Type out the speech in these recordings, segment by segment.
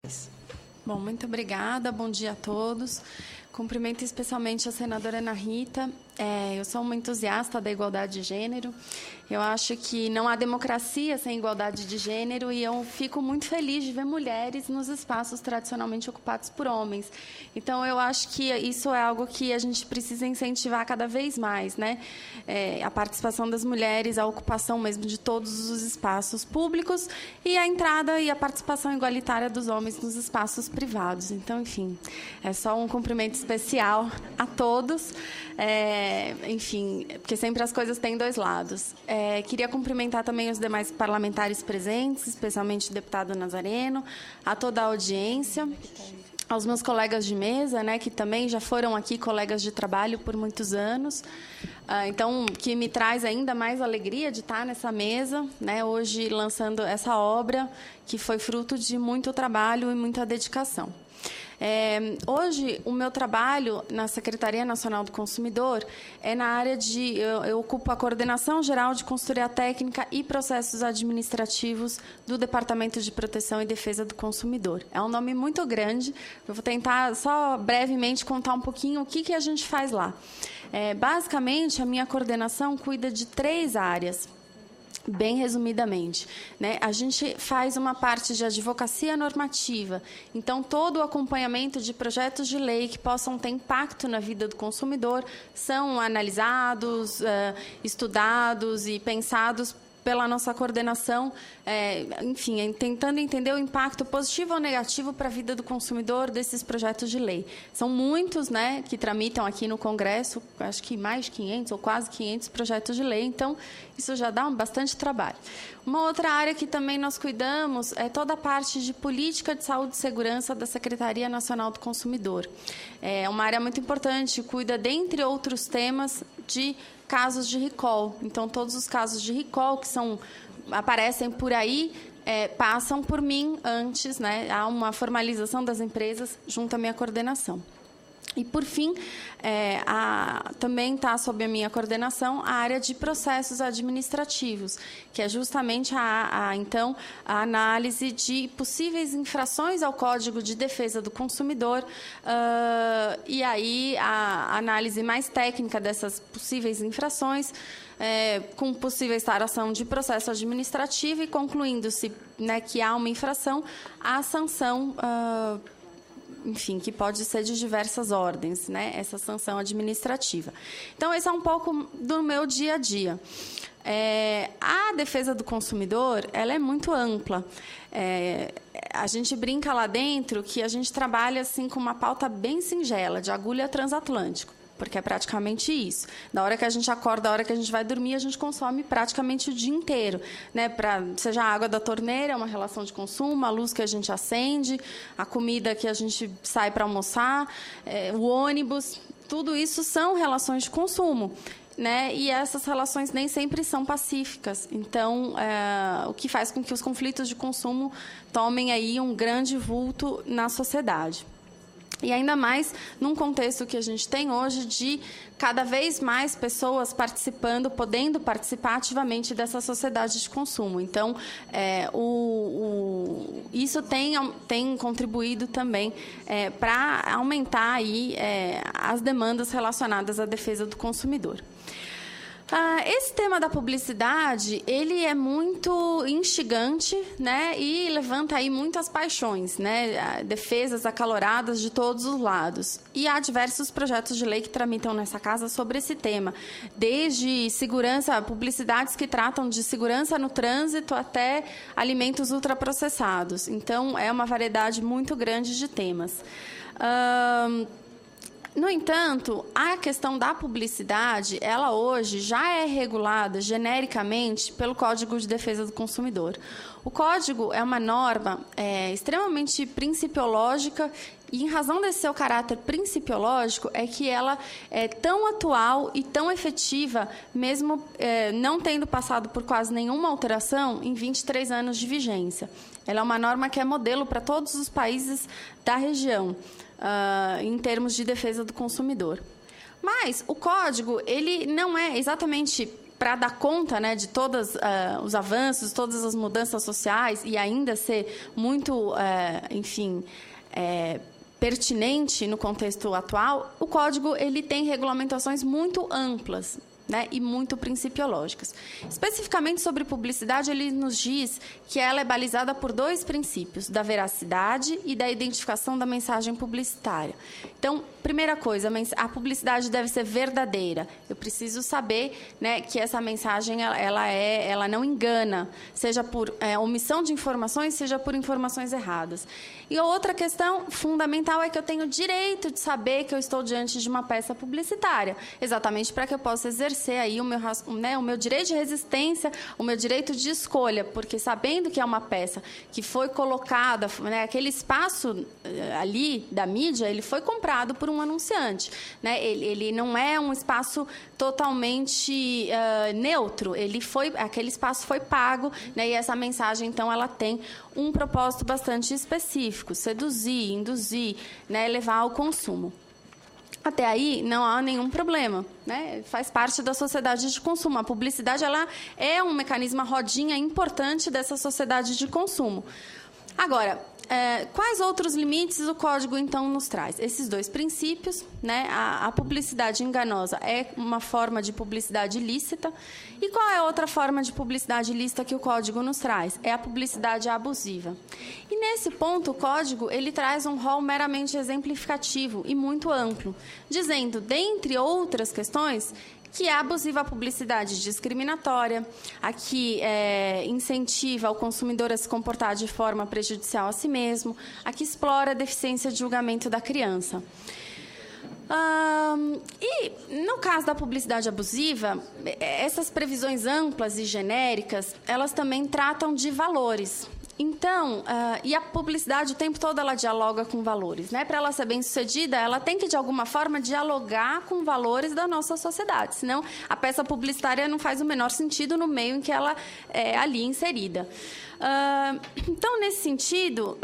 mulheres. Bom, muito obrigada. Bom dia a todos. Cumprimento especialmente a senadora Ana Rita. Eu sou uma entusiasta da igualdade de gênero. Eu acho que não há democracia sem igualdade de gênero e eu fico muito feliz de ver mulheres nos espaços tradicionalmente ocupados por homens. Então, eu acho que isso é algo que a gente precisa incentivar cada vez mais, né? A participação das mulheres, a ocupação mesmo de todos os espaços públicos e a entrada e a participação igualitária dos homens nos espaços privados. Então, enfim, é só um cumprimento especial a todos. Enfim, porque sempre as coisas têm dois lados. Queria cumprimentar também os demais parlamentares presentes, especialmente o deputado Nazareno, a toda a audiência, aos meus colegas de mesa, né, que também já foram aqui colegas de trabalho por muitos anos. Então, que me traz ainda mais alegria de estar nessa mesa, né, hoje lançando essa obra, que foi fruto de muito trabalho e muita dedicação. Hoje, o meu trabalho na Secretaria Nacional do Consumidor é na área de... Eu ocupo a Coordenação Geral de Consultoria Técnica e Processos Administrativos do Departamento de Proteção e Defesa do Consumidor. É um nome muito grande. Eu vou tentar, só brevemente, contar um pouquinho o que a gente faz lá. Basicamente, a minha coordenação cuida de 3 áreas. Bem resumidamente, né? A gente faz uma parte de advocacia normativa, então todo o acompanhamento de projetos de lei que possam ter impacto na vida do consumidor são analisados, estudados e pensados pela nossa coordenação, enfim, tentando entender o impacto positivo ou negativo para a vida do consumidor desses projetos de lei. São muitos, né, que tramitam aqui no Congresso, acho que mais de 500 ou quase 500 projetos de lei, então isso já dá bastante trabalho. Uma outra área que também nós cuidamos é toda a parte de política de saúde e segurança da Secretaria Nacional do Consumidor. É uma área muito importante, cuida, dentre outros temas, de casos de recall. Então, todos os casos de recall que aparecem por aí passam por mim antes, né? Há uma formalização das empresas junto à minha coordenação. E, por fim, também está sob a minha coordenação a área de processos administrativos, que é justamente então, a análise de possíveis infrações ao Código de Defesa do Consumidor e aí a análise mais técnica dessas possíveis infrações, com possível instauração de processo administrativo e concluindo-se, né, que há uma infração, a sanção enfim, que pode ser de diversas ordens, né, essa sanção administrativa. Então, esse é um pouco do meu dia a dia. A defesa do consumidor, ela é muito ampla. A gente brinca lá dentro que a gente trabalha assim, com uma pauta bem singela, de agulha transatlântico, porque é praticamente isso. Da hora que a gente acorda, da hora que a gente vai dormir, a gente consome praticamente o dia inteiro, né? Seja a água da torneira, é uma relação de consumo, a luz que a gente acende, a comida que a gente sai para almoçar, o ônibus, tudo isso são relações de consumo, né? E essas relações nem sempre são pacíficas. Então, o que faz com que os conflitos de consumo tomem aí um grande vulto na sociedade. E ainda mais num contexto que a gente tem hoje de cada vez mais pessoas participando, podendo participar ativamente dessa sociedade de consumo. Então, isso tem contribuído também para aumentar aí, as demandas relacionadas à defesa do consumidor. Esse tema da publicidade, ele é muito instigante, né, e levanta aí muitas paixões, né, defesas acaloradas de todos os lados. E há diversos projetos de lei que tramitam nessa casa sobre esse tema, desde segurança, publicidades que tratam de segurança no trânsito até alimentos ultraprocessados. Então, é uma variedade muito grande de temas. No entanto, a questão da publicidade, ela hoje já é regulada genericamente pelo Código de Defesa do Consumidor. O Código é uma norma extremamente principiológica e, em razão desse seu caráter principiológico, é que ela é tão atual e tão efetiva, mesmo não tendo passado por quase nenhuma alteração em 23 anos de vigência. Ela é uma norma que é modelo para todos os países da região, em termos de defesa do consumidor. Mas o código, ele não é exatamente para dar conta, né, de todos os avanços, todas as mudanças sociais e ainda ser muito, enfim, pertinente no contexto atual, o Código ele tem regulamentações muito amplas, né, e muito principiológicas. Especificamente sobre publicidade, ele nos diz que ela é balizada por 2 princípios, da veracidade e da identificação da mensagem publicitária. Então, primeira coisa, a publicidade deve ser verdadeira. Eu preciso saber, né, que essa mensagem ela não engana, seja por omissão de informações, seja por informações erradas. E a outra questão fundamental é que eu tenho o direito de saber que eu estou diante de uma peça publicitária, exatamente para que eu possa exercer aí o meu direito de resistência, o meu direito de escolha, porque sabendo que é uma peça que foi colocada, né, aquele espaço ali da mídia, ele foi comprado por um anunciante, né? Ele não é um espaço totalmente neutro, aquele espaço foi pago, né, e essa mensagem, então, ela tem um propósito bastante específico, seduzir, induzir, né, levar ao consumo. Até aí, não há nenhum problema, né? Faz parte da sociedade de consumo. A publicidade ela é um mecanismo, uma rodinha importante dessa sociedade de consumo. Agora, quais outros limites o Código, então, nos traz? Esses 2 princípios, né? A publicidade enganosa é uma forma de publicidade ilícita. E qual é a outra forma de publicidade ilícita que o Código nos traz? É a publicidade abusiva. E, nesse ponto, o Código ele traz um rol meramente exemplificativo e muito amplo, dizendo, dentre outras questões, que é abusiva a publicidade discriminatória, a que incentiva o consumidor a se comportar de forma prejudicial a si mesmo, a que explora a deficiência de julgamento da criança. E, no caso da publicidade abusiva, essas previsões amplas e genéricas, elas também tratam de valores. Então, e a publicidade o tempo todo ela dialoga com valores, né? Para ela ser bem-sucedida, ela tem que, de alguma forma, dialogar com valores da nossa sociedade. Senão, a peça publicitária não faz o menor sentido no meio em que ela é ali inserida. Então, nesse sentido,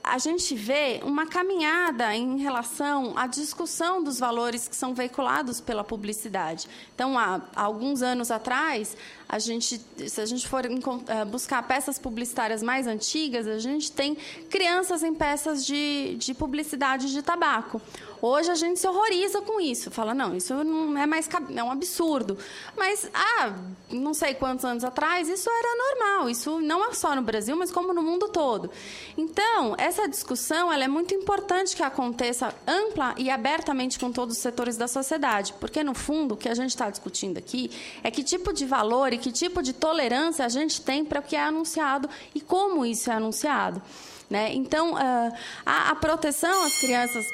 a gente vê uma caminhada em relação à discussão dos valores que são veiculados pela publicidade. Então, há alguns anos atrás, se a gente for buscar peças publicitárias mais antigas, a gente tem crianças em peças de publicidade de tabaco. Hoje a gente se horroriza com isso. Fala, não, isso não é mais é um absurdo. Mas, não sei quantos anos atrás, isso era normal. Isso não é só no Brasil, mas como no mundo todo. Então, essa discussão ela é muito importante que aconteça ampla e abertamente com todos os setores da sociedade. Porque, no fundo, o que a gente está discutindo aqui é que tipo de valor e que tipo de tolerância a gente tem para o que é anunciado e como isso é anunciado, né? Então, a proteção às crianças...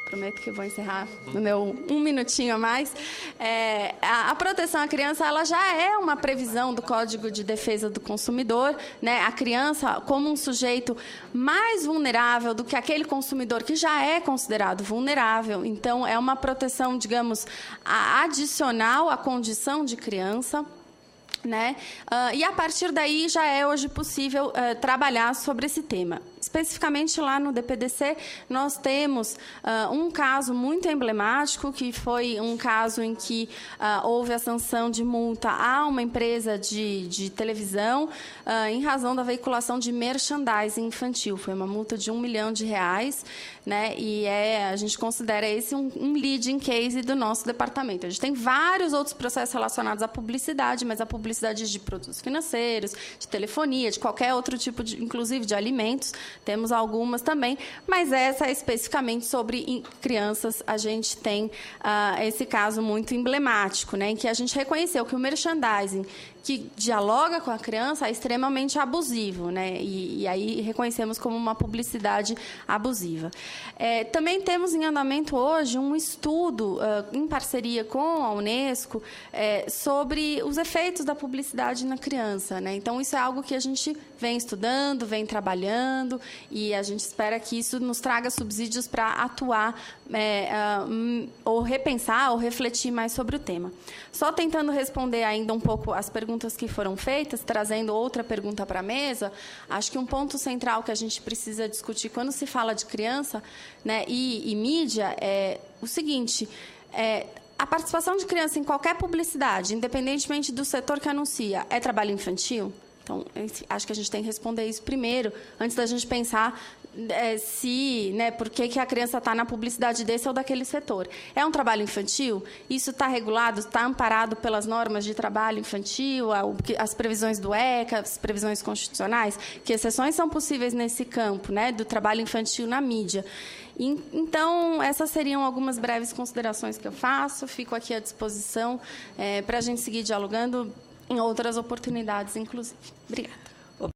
Prometo que vou encerrar no meu 1 minutinho a mais. A proteção à criança ela já é uma previsão do Código de Defesa do Consumidor, né? A criança como um sujeito mais vulnerável do que aquele consumidor que já é considerado vulnerável. Então, é uma proteção, digamos, adicional à condição de criança. Né? E, a partir daí, já é hoje possível trabalhar sobre esse tema. Especificamente lá no DPDC, nós temos um caso muito emblemático, que foi um caso em que houve a sanção de multa a uma empresa de televisão em razão da veiculação de merchandising infantil. Foi uma multa de R$1 milhão, né? E a gente considera esse um leading case do nosso departamento. A gente tem vários outros processos relacionados à publicidade, mas a publicidade de produtos financeiros, de telefonia, de qualquer outro tipo, inclusive de alimentos, temos algumas também, mas essa é especificamente sobre crianças. A gente tem esse caso muito emblemático, né, em que a gente reconheceu que o merchandising que dialoga com a criança é extremamente abusivo, né? E aí reconhecemos como uma publicidade abusiva. Também temos em andamento hoje um estudo em parceria com a Unesco sobre os efeitos da publicidade na criança, né? Então, isso é algo que a gente vem estudando, vem trabalhando, e a gente espera que isso nos traga subsídios para atuar ou repensar ou refletir mais sobre o tema. Só tentando responder ainda um pouco as perguntas que foram feitas, trazendo outra pergunta para a mesa, acho que um ponto central que a gente precisa discutir quando se fala de criança, né, e mídia é o seguinte: A participação de criança em qualquer publicidade, independentemente do setor que anuncia, é trabalho infantil? Então, acho que a gente tem que responder isso primeiro, antes da gente pensar por que a criança está na publicidade desse ou daquele setor. É um trabalho infantil? Isso está regulado, está amparado pelas normas de trabalho infantil, as previsões do ECA, as previsões constitucionais? Que exceções são possíveis nesse campo, do trabalho infantil na mídia? Então, essas seriam algumas breves considerações que eu faço. Fico aqui à disposição para a gente seguir dialogando em outras oportunidades, inclusive. Obrigada.